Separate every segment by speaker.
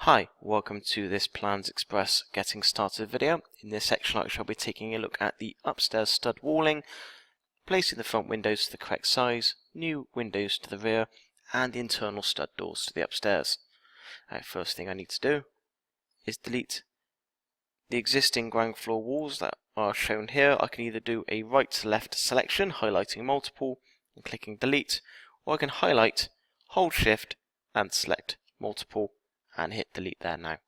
Speaker 1: Hi, welcome to this PlansXpress Getting Started video. In this section I shall be taking a look at the upstairs stud walling, placing the front windows to the correct size, new windows to the rear, and the internal stud doors to the upstairs. First thing I need to do is delete the existing ground floor walls that are shown here. I can either do a right to left selection, highlighting multiple and clicking delete, or I can highlight, hold shift and select multiple and hit delete there now.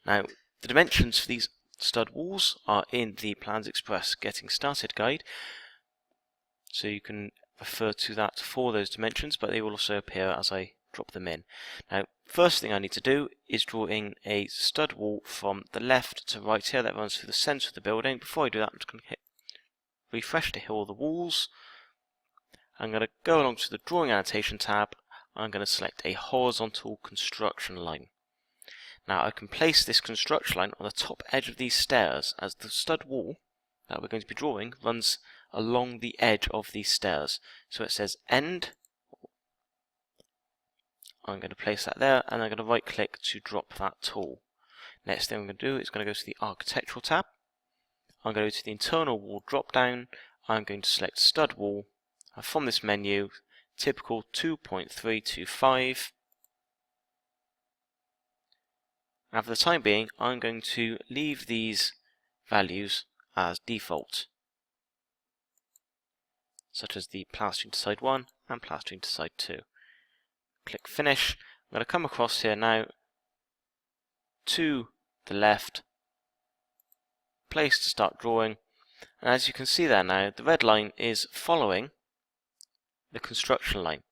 Speaker 1: Now, the dimensions for these stud walls are in the PlansXpress Getting Started guide, so you can refer to that for those dimensions, but they will also appear as I drop them in. Now, first thing I need to do is draw in a stud wall from the left to right here that runs through the centre of the building. Before I do that, I'm just going to hit refresh to hit all the walls. I'm going to go along to the Drawing Annotation tab. I'm going to select a horizontal construction line. Now I can place this construction line on the top edge of these stairs, as the stud wall that we're going to be drawing runs along the edge of these stairs. So it says end. I'm going to place that there, and I'm going to right click to drop that tool. Next thing I'm going to do is going to go to the Architectural tab. I'm going to go to the Internal Wall drop down. I'm going to select Stud Wall, and from this menu, typical 2.325. And for the time being, I'm going to leave these values as default, such as the plastering to side 1 and plastering to side 2. Click Finish. I'm going to come across here now to the left, place to start drawing, and as you can see there now, the red line is following the construction line,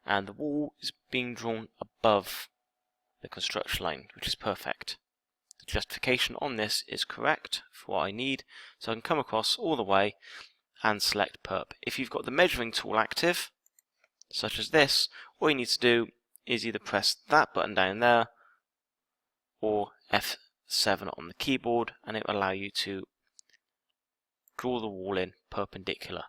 Speaker 1: and the wall is being drawn above the construction line, which is perfect. The justification on this is correct for what I need, so I can come across all the way and select perp. If you've got the measuring tool active, such as this, all you need to do is either press that button down there or F7 on the keyboard, and it will allow you to draw the wall in perpendicular.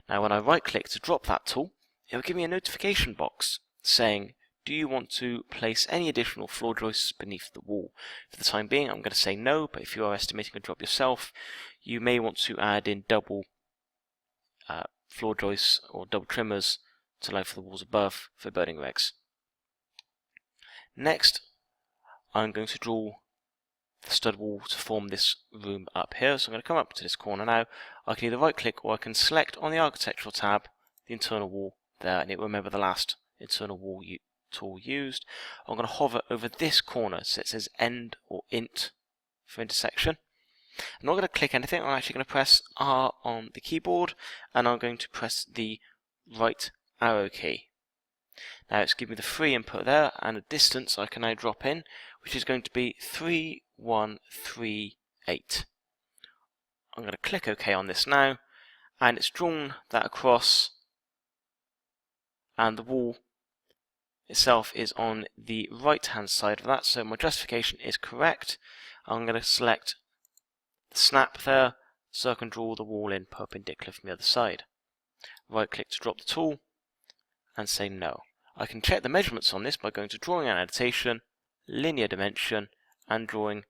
Speaker 1: Now when I right click to drop that tool, it will give me a notification box saying, do you want to place any additional floor joists beneath the wall? For the time being, I'm going to say no, but if you are estimating a job yourself, you may want to add in double floor joists or double trimmers to allow for the walls above for building regs. Next, I'm going to draw the stud wall to form this room up here. So I'm going to come up to this corner now. I can either right click or I can select on the Architectural tab the internal wall there, and it will remember the last internal wall tool used. I'm going to hover over this corner so it says end or int for intersection. I'm not going to click anything, I'm actually going to press R on the keyboard, and I'm going to press the right arrow key. Now it's giving me the free input there, and a distance I can now drop in, which is going to be 3138. I'm going to click OK on this now, and it's drawn that across, and the wall itself is on the right hand side of that, so my justification is correct. I'm going to select the snap there so I can draw the wall in perpendicular from the other side. Right click to drop the tool and say no. I can check the measurements on this by going to Drawing Annotation, Linear Dimension, and drawing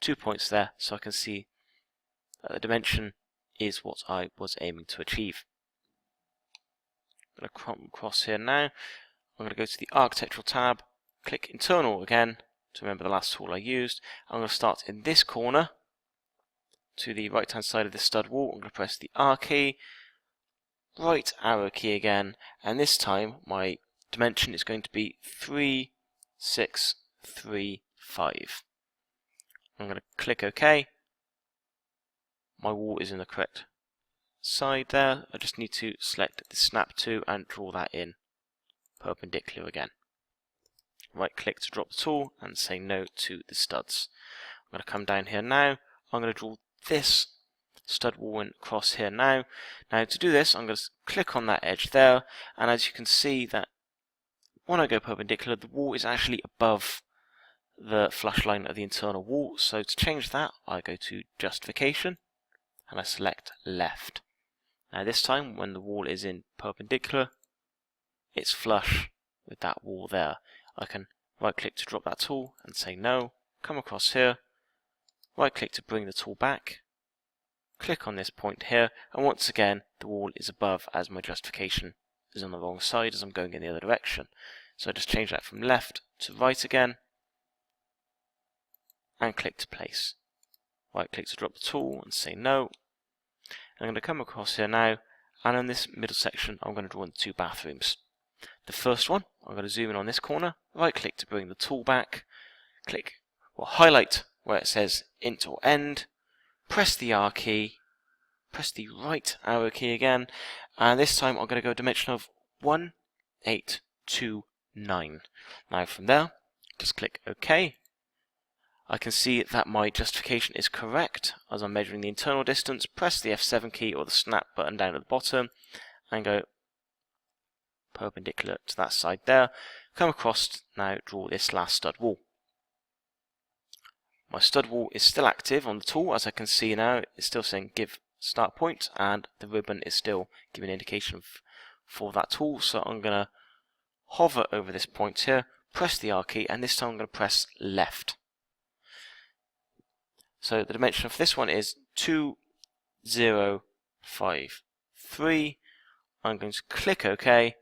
Speaker 1: 2 points there so I can see that the dimension is what I was aiming to achieve. I'm going to come across here now. I'm going to go to the Architectural tab, click Internal again to remember the last tool I used. I'm going to start in this corner to the right hand side of this stud wall. I'm going to press the R key, right arrow key again, and this time my dimension is going to be 3635. I'm going to click OK. My wall is in the correct side there. I just need to select the snap to and draw that in perpendicular again. Right click to drop the tool and say no to the studs. I'm going to come down here now. I'm going to draw this stud wall in across here now. Now to do this, I'm going to click on that edge there, and as you can see that when I go perpendicular, the wall is actually above the flush line of the internal wall. So to change that, I go to Justification and I select left. Now this time when the wall is in perpendicular, it's flush with that wall there. I can right click to drop that tool and say no, come across here, right click to bring the tool back, click on this point here, and once again the wall is above as my justification is on the wrong side as I'm going in the other direction. So I just change that from left to right again and click to place. Right click to drop the tool and say no. I'm going to come across here now, and in this middle section I'm going to draw in the two bathrooms. The first one, I'm going to zoom in on this corner, right click to bring the tool back, highlight where it says int or end, press the R key, press the right arrow key again, and this time I'm going to go dimension of 1829. Now from there, just click OK. I can see that my justification is correct as I'm measuring the internal distance. Press the F7 key or the snap button down at the bottom and go perpendicular to that side there. Come across, now draw this last stud wall. My stud wall is still active on the tool, as I can see now. It's still saying give start point, and the ribbon is still giving an indication for that tool. So I'm going to hover over this point here, press the R key, and this time I'm going to press left. So the dimension of this one is 2053. I'm going to click OK.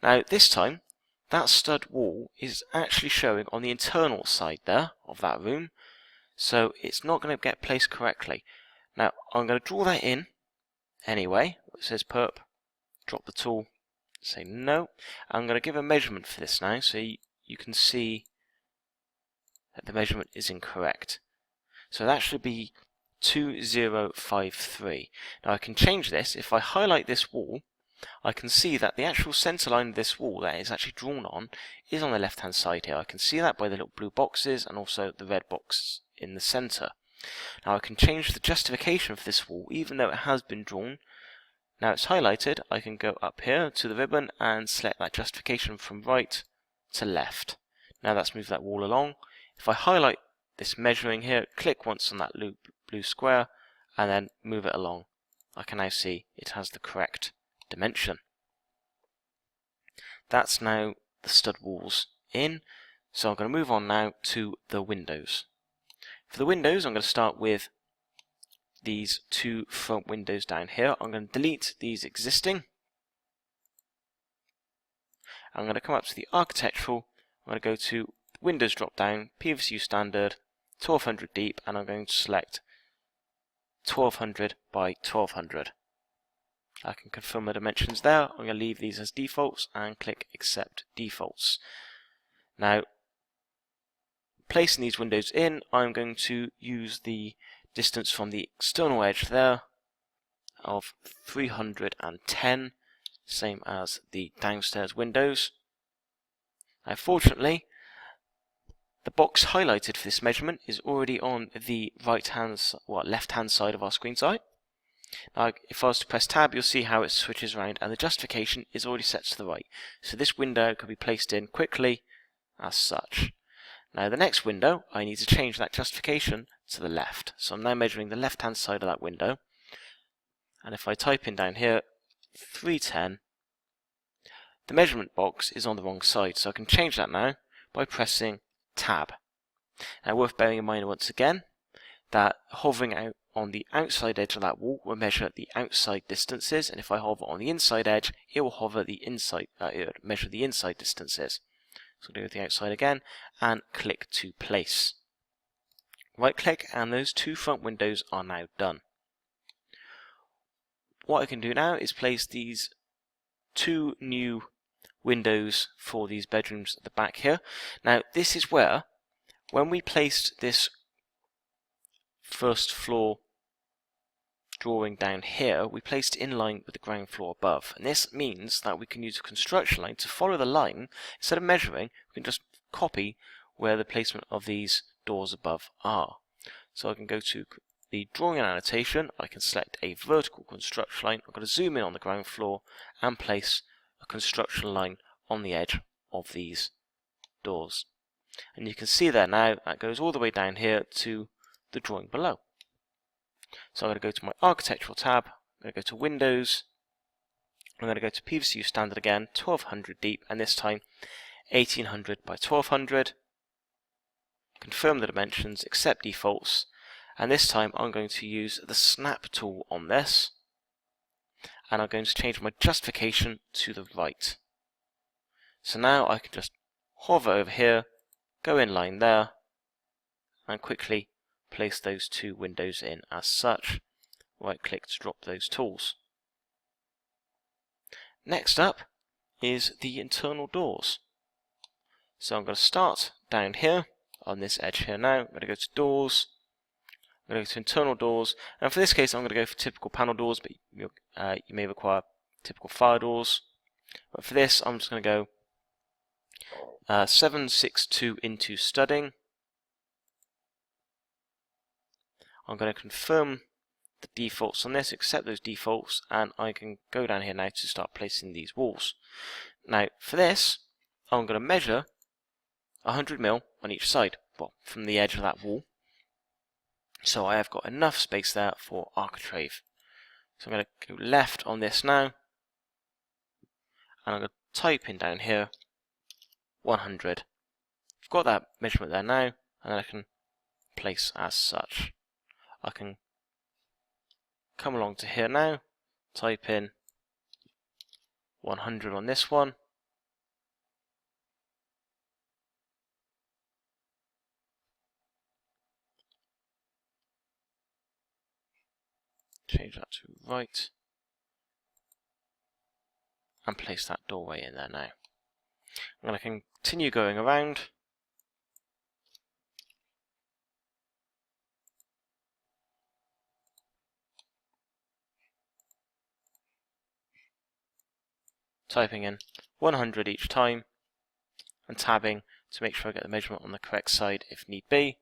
Speaker 1: Now this time, that stud wall is actually showing on the internal side there of that room, so it's not going to get placed correctly. Now I'm going to draw that in anyway. It says perp, drop the tool, say no. I'm going to give a measurement for this now, so you can see that the measurement is incorrect. So that should be 2053. Now I can change this. If I highlight this wall, I can see that the actual center line of this wall that is actually drawn on is on the left hand side here. I can see that by the little blue boxes and also the red box in the center. Now I can change the justification for this wall even though it has been drawn. Now it's highlighted, I can go up here to the ribbon and select that justification from right to left. Now that's moved that wall along. If I highlight this measuring here, click once on that blue square and then move it along, I can now see it has the correct dimension. That's now the stud walls in, so I'm going to move on now to the windows. For the windows, I'm going to start with these two front windows down here. I'm going to delete these existing. I'm going to come up to the architectural, I'm going to go to Windows drop down, PVSU standard, 1200 deep, and I'm going to select 1200 by 1200. I can confirm the dimensions there. I'm going to leave these as defaults and click accept defaults. Now, placing these windows in, I'm going to use the distance from the external edge there of 310, same as the downstairs windows. Now, fortunately, the box highlighted for this measurement is already on the left-hand side of our screen side. Now, if I was to press tab, you'll see how it switches around, and the justification is already set to the right. So this window could be placed in quickly as such. Now, the next window, I need to change that justification to the left. So I'm now measuring the left-hand side of that window. And if I type in down here, 310, the measurement box is on the wrong side. So I can change that now by pressing tab. Now, worth bearing in mind once again that hovering out on the outside edge of that wall will measure the outside distances, and if I hover on the inside edge, it will hover the inside, measure the inside distances. So I'll do the outside again and click to place. Right click, and those two front windows are now done. What I can do now is place these two new windows for these bedrooms at the back here. Now this is where, when we placed this first floor drawing down here, we placed it in line with the ground floor above, and this means that we can use a construction line to follow the line. Instead of measuring, we can just copy where the placement of these doors above are. So I can go to the drawing and annotation, I can select a vertical construction line. I'm going to zoom in on the ground floor and place a construction line on the edge of these doors. And you can see there now, that goes all the way down here to the drawing below. So I'm going to go to my architectural tab, I'm going to go to Windows, I'm going to go to PVSU standard again, 1200 deep, and this time 1800 by 1200. Confirm the dimensions, accept defaults, and this time I'm going to use the snap tool on this, and I'm going to change my justification to the right. So now I can just hover over here, go in line there, and quickly place those two windows in as such. Right click to drop those tools. Next up is the internal doors. So I'm going to start down here on this edge here now. I'm going to go to doors, I'm going to go to internal doors, and for this case I'm going to go for typical panel doors, but you may require typical fire doors. But for this I'm just going to go 762 into studding. I'm going to confirm the defaults on this, accept those defaults, and I can go down here now to start placing these walls. Now for this I'm going to measure 100mm on each side, well, from the edge of that wall, so I have got enough space there for architrave. So I'm going to go left on this now, and I'm going to type in down here 100. I've got that measurement there now, and I can place as such. I can come along to here now, type in 100 on this one, change that to right, and place that doorway in there now. I'm going to continue going around, typing in 100 each time, and tabbing to make sure I get the measurement on the correct side if need be,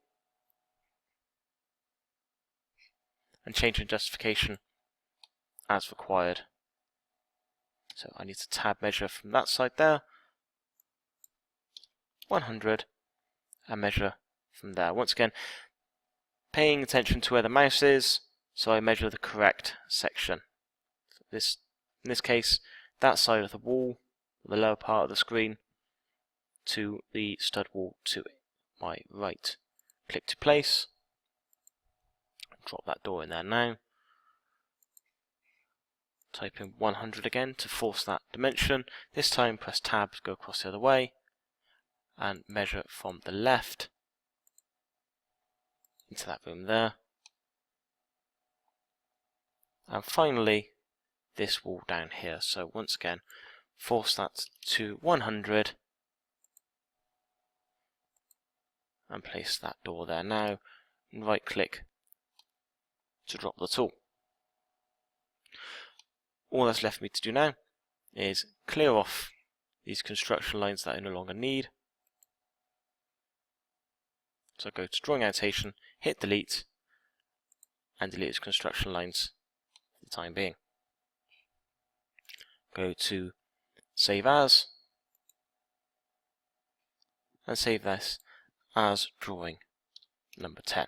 Speaker 1: and changing justification as required. So I need to tab measure from that side there, 100, and measure from there. Once again, paying attention to where the mouse is, so I measure the correct section. In this case, that side of the wall, the lower part of the screen, to the stud wall to my right. Click to place, drop that door in there now, type in 100 again to force that dimension. This time press tab to go across the other way, and measure from the left into that room there. And finally this wall down here. So once again, force that to 100 and place that door there now, and right click to drop the tool. All that's left for me to do now is clear off these construction lines that I no longer need. So go to drawing annotation, hit delete, and delete these construction lines for the time being. Go to save as, and save this as drawing number 10.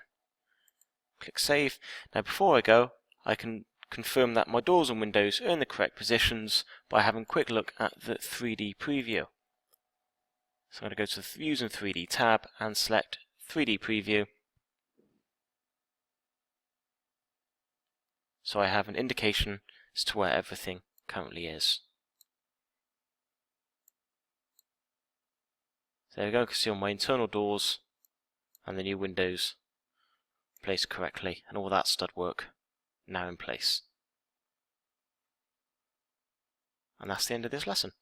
Speaker 1: Click save. Now before I go, I can confirm that my doors and windows are in the correct positions by having a quick look at the 3D preview. So I'm going to go to the Views in 3D tab and select 3D preview. So I have an indication as to where everything currently is. So there we go, you can see all my internal doors and the new windows placed correctly, and all that stud work now in place. And that's the end of this lesson.